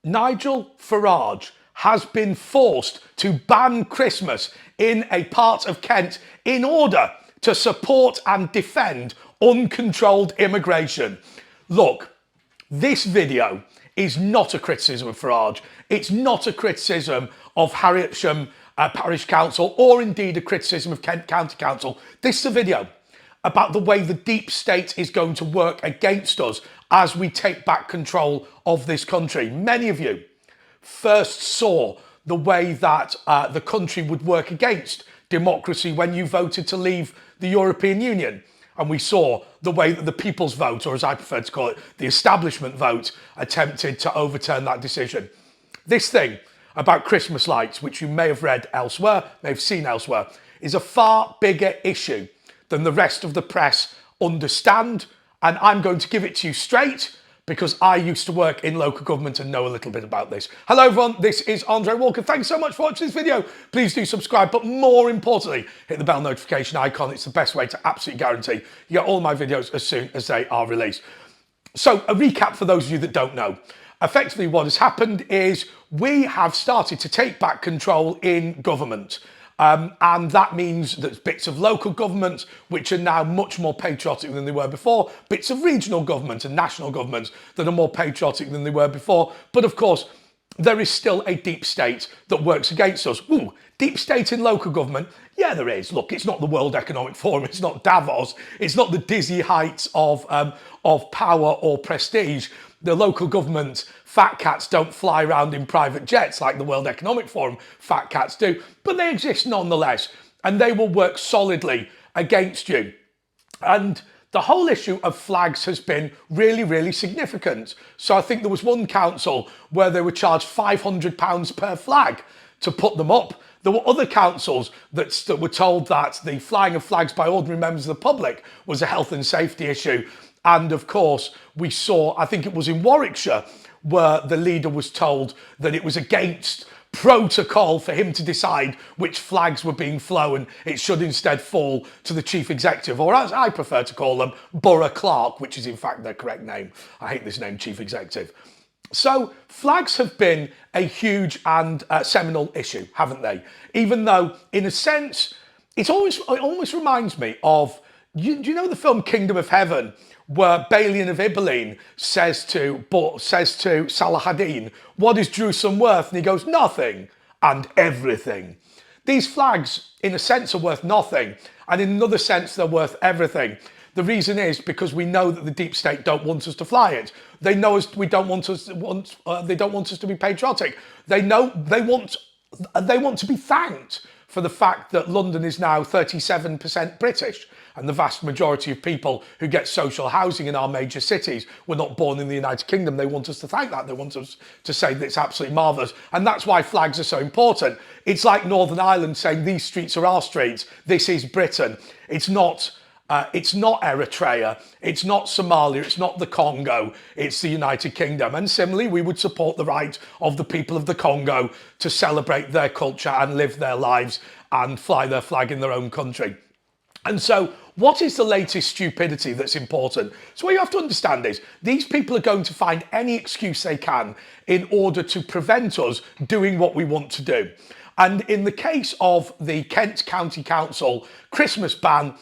Nigel Farage has been forced to ban Christmas in a part of Kent in order to support and defend uncontrolled immigration. Look, this video is not a criticism of Farage. It's not a criticism of Farage'S Parish Council or indeed a criticism of Kent County Council. This is a video about the way the deep state is going to work against us as we take back control of this country. Many of you first saw the way that the country would work against democracy when you voted to leave the European Union. And we saw the way that the people's vote, or as I prefer to call it, the establishment vote, attempted to overturn that decision. This thing about Christmas lights, which you may have read elsewhere, may have seen elsewhere, is a far bigger issue than the rest of the press understand. And I'm going to give it to you straight because I used to work in local government and know a little bit about this. Hello everyone, this is Andre Walker. Thanks so much for watching this video. Please do subscribe, but more importantly, hit the bell notification icon. It's the best way to absolutely guarantee you get all my videos as soon as they are released. So a recap for those of you that don't know. Effectively what has happened is we have started to take back control in government. And that means that bits of local government, which are now much more patriotic than they were before, bits of regional government and national governments that are more patriotic than they were before. But of course, there is still a deep state that works against us. Ooh, deep state in local government? Yeah, there is. Look, it's not the World Economic Forum, it's not Davos, it's not the dizzy heights of power or prestige. The local government fat cats don't fly around in private jets like the World Economic Forum fat cats do, but they exist nonetheless, and they will work solidly against you. And the whole issue of flags has been really, really significant. So I think there was one council where they were charged £500 per flag to put them up. There were other councils that were told that the flying of flags by ordinary members of the public was a health and safety issue. And of course, we saw, I think it was in Warwickshire, where the leader was told that it was against protocol for him to decide which flags were being flown. It should instead fall to the chief executive, or as I prefer to call them, borough clerk, which is in fact their correct name. I hate this name, chief executive. So flags have been a huge and seminal issue, haven't they? Even though, in a sense, it almost reminds me of, do you know the film Kingdom of Heaven, where Balian of Ibelin says to Salah ad-Din, what is Jerusalem worth? And he goes, nothing and everything. These flags, in a sense, are worth nothing, and in another sense, they're worth everything. The reason is because we know that the deep state don't want us to fly it. They know they don't want us to be patriotic. They know they want to be thanked for the fact that London is now 37% British, and the vast majority of people who get social housing in our major cities were not born in the United Kingdom. They want us to thank that. They want us to say that it's absolutely marvellous. And that's why flags are so important. It's like Northern Ireland saying these streets are our streets. This is Britain. It's not Eritrea, it's not Somalia, it's not the Congo, it's the United Kingdom. And similarly, we would support the right of the people of the Congo to celebrate their culture and live their lives and fly their flag in their own country. And so, what is the latest stupidity that's important? So what you have to understand is, these people are going to find any excuse they can in order to prevent us doing what we want to do. And in the case of the Kent County Council Christmas ban,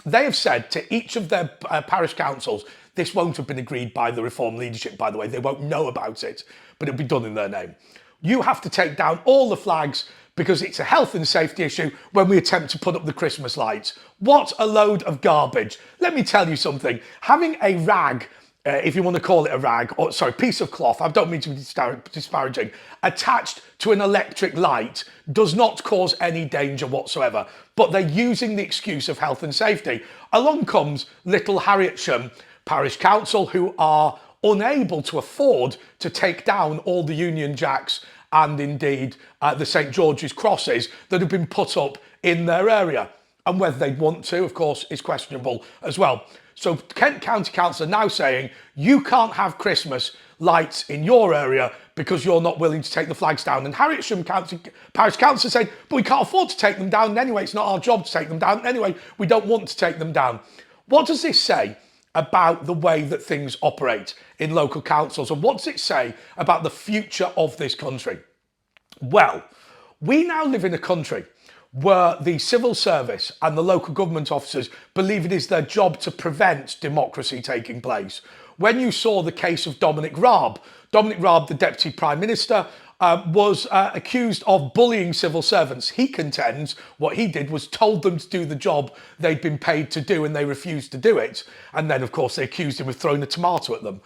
they have said to each of their parish councils, this won't have been agreed by the Reform leadership, by the way, they won't know about it, but it'll be done in their name. You have to take down all the flags because it's a health and safety issue when we attempt to put up the Christmas lights. What a load of garbage. Let me tell you something. Having a rag, if you want to call it a rag, or sorry, piece of cloth, I don't mean to be disparaging, attached to an electric light does not cause any danger whatsoever. But they're using the excuse of health and safety. Along comes little Farage'S Parish Council, who are unable to afford to take down all the Union Jacks and indeed the St George's crosses that have been put up in their area. And whether they'd want to, of course, is questionable as well. So Kent County Council are now saying you can't have Christmas lights in your area because you're not willing to take the flags down. And Farage'S Parish Council said, but we can't afford to take them down anyway. It's not our job to take them down anyway. We don't want to take them down. What does this say? about the way that things operate in local councils. And what does it say about the future of this country? Well, we now live in a country where the civil service and the local government officers believe it is their job to prevent democracy taking place. When you saw the case of Dominic Raab, the Deputy Prime Minister, was accused of bullying civil servants. He contends what he did was told them to do the job they'd been paid to do and they refused to do it. And then, of course, they accused him of throwing a tomato at them.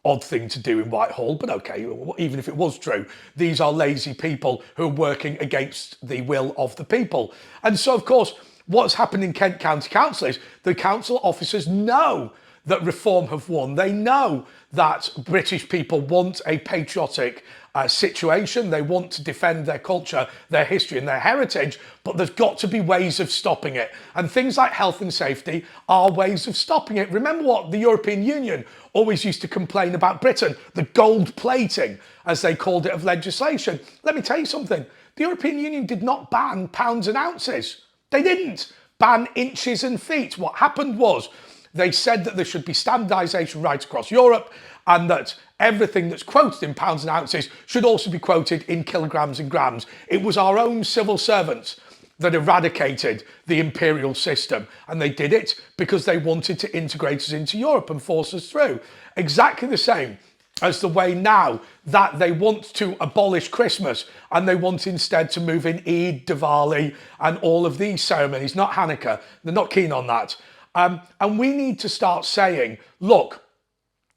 Odd thing to do in Whitehall, but okay, even if it was true, these are lazy people who are working against the will of the people. And so, of course, what's happened in Kent County Council is the council officers know that reform have won. They know that British people want a patriotic situation. They want to defend their culture, their history and their heritage, but there's got to be ways of stopping it. And things like health and safety are ways of stopping it. Remember what the European Union always used to complain about Britain, the gold plating, as they called it, of legislation. Let me tell you something. The European Union did not ban pounds and ounces. They didn't ban inches and feet. What happened was they said that there should be standardisation right across Europe and that everything that's quoted in pounds and ounces should also be quoted in kilograms and grams. It was our own civil servants that eradicated the imperial system, and they did it because they wanted to integrate us into Europe and force us through. Exactly the same as the way now that they want to abolish Christmas and they want instead to move in Eid, Diwali and all of these ceremonies, not Hanukkah. They're not keen on that. And we need to start saying, look,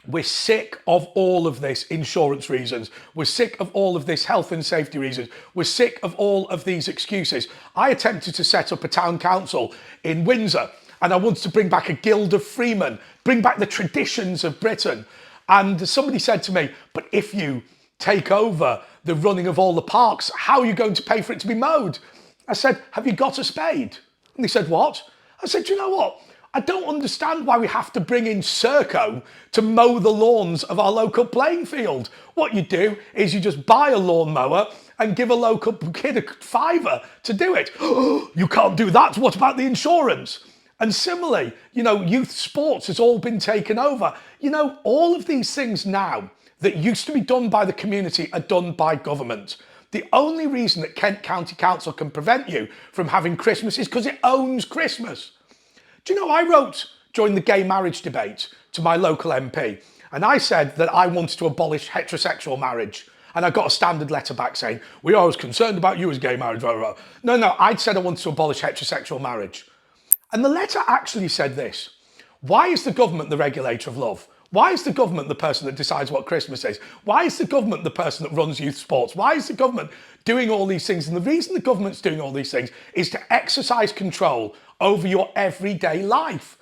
we're sick of all of this insurance reasons. We're sick of all of this health and safety reasons. We're sick of all of these excuses. I attempted to set up a town council in Windsor and I wanted to bring back a guild of freemen, bring back the traditions of Britain. And somebody said to me, but if you take over the running of all the parks, how are you going to pay for it to be mowed? I said, have you got a spade? And they said, what? I said, do you know what? I don't understand why we have to bring in Serco to mow the lawns of our local playing field. What you do is you just buy a lawnmower and give a local kid a £5 to do it. You can't do that. What about the insurance? And similarly, youth sports has all been taken over. All of these things now that used to be done by the community are done by government. The only reason that Kent County Council can prevent you from having Christmas is because it owns Christmas. Do you know, I wrote during the gay marriage debate to my local MP, and I said that I wanted to abolish heterosexual marriage. And I got a standard letter back saying, we are as concerned about you as gay marriage. Blah, blah, blah. No, I'd said I wanted to abolish heterosexual marriage. And the letter actually said this: why is the government the regulator of love? Why is the government the person that decides what Christmas is? Why is the government the person that runs youth sports? Why is the government doing all these things? And the reason the government's doing all these things is to exercise control over your everyday life.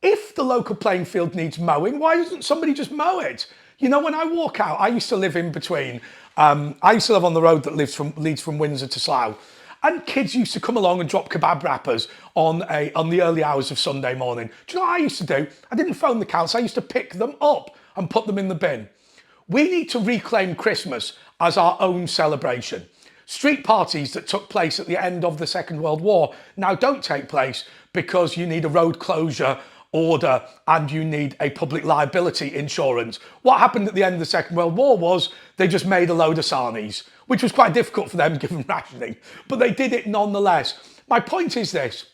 If the local playing field needs mowing, why doesn't somebody just mow it? When I walk out, I used to live in between. I used to live on the road that leads from Windsor to Slough. And kids used to come along and drop kebab wrappers on the early hours of Sunday morning. Do you know what I used to do? I didn't phone the council. I used to pick them up and put them in the bin. We need to reclaim Christmas as our own celebration. Street parties that took place at the end of the Second World War now don't take place because you need a road closure order and you need a public liability insurance. What happened at the end of the Second World War was they just made a load of sarnies, which was quite difficult for them given rationing, but they did it nonetheless. My point is this: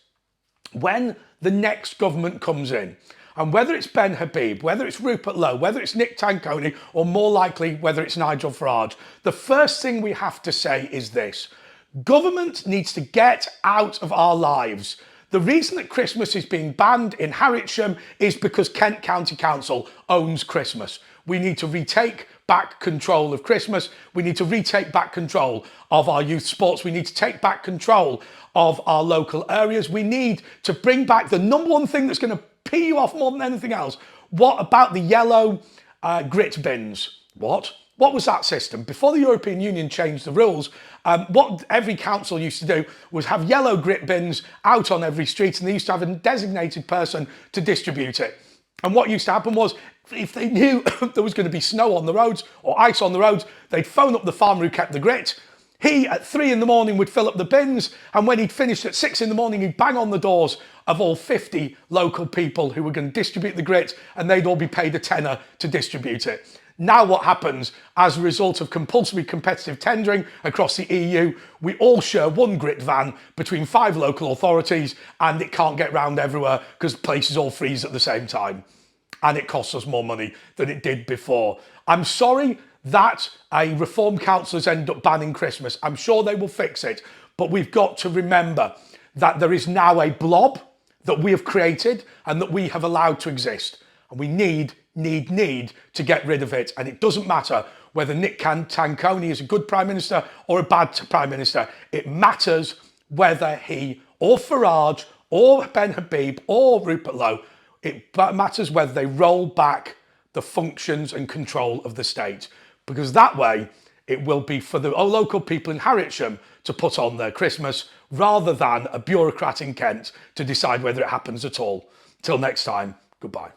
when the next government comes in, and whether it's Ben Habib, whether it's Rupert Lowe, whether it's Nick Tanconi, or more likely whether it's Nigel Farage, the first thing we have to say is this: government needs to get out of our lives. The reason that Christmas is being banned in Harwich is because Kent County Council owns Christmas. We need to retake back control of Christmas. We need to retake back control of our youth sports. We need to take back control of our local areas. We need to bring back the number one thing that's going to pee you off more than anything else. What about the yellow grit bins? What was that system? Before the European Union changed the rules, what every council used to do was have yellow grit bins out on every street, and they used to have a designated person to distribute it. And what used to happen was, if they knew there was going to be snow on the roads or ice on the roads, they'd phone up the farmer who kept the grit. He, at 3 in the morning, would fill up the bins, and when he'd finished at 6 in the morning, he'd bang on the doors of all 50 local people who were going to distribute the grit, and they'd all be paid a tenner to distribute it. Now what happens, as a result of compulsory competitive tendering across the EU, we all share one grit van between 5 local authorities, and it can't get round everywhere because places all freeze at the same time. And it costs us more money than it did before. I'm sorry that a reform council has ended up banning Christmas. I'm sure they will fix it, but we've got to remember that there is now a blob that we have created and that we have allowed to exist. And we need to get rid of it. And it doesn't matter whether Nick Tanconi is a good Prime Minister or a bad Prime Minister. It matters whether he or Farage or Ben Habib or Rupert Lowe, it matters whether they roll back the functions and control of the state. Because that way, it will be for the local people in Harwich to put on their Christmas rather than a bureaucrat in Kent to decide whether it happens at all. Till next time, goodbye.